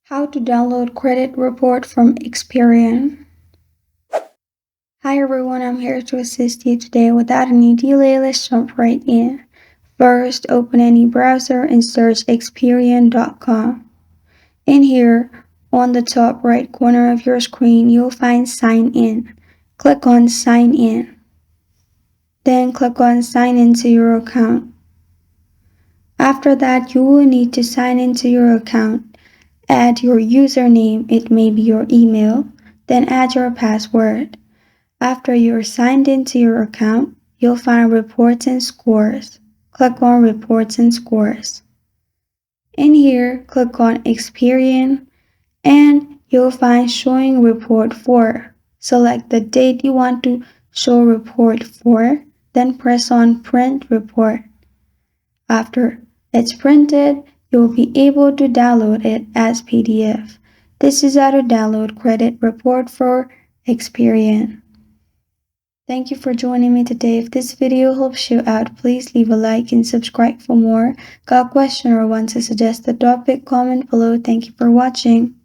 How to download credit report from Experian. Hi everyone, I'm here to assist you today. Without any delay, let's jump right in. First, open any browser and search Experian.com. In here, on the top right corner of your screen, you'll find Sign In. Click on Sign In. Then click on Sign into your account. After that, you will need to sign into your account. Add your username, it may be your email, then add your password. After you're signed into your account, you'll find Reports and Scores. Click on Reports and Scores. In here, click on Experian and you'll find Showing Report For. Select the date you want to show report for, then press on Print Report. After it's printed, you'll be able to download it as PDF. This is how to download credit report for Experian. Thank you for joining me today. If this video helps you out, please leave a like and subscribe for more. Got a question or want to suggest a topic? Comment below. Thank you for watching.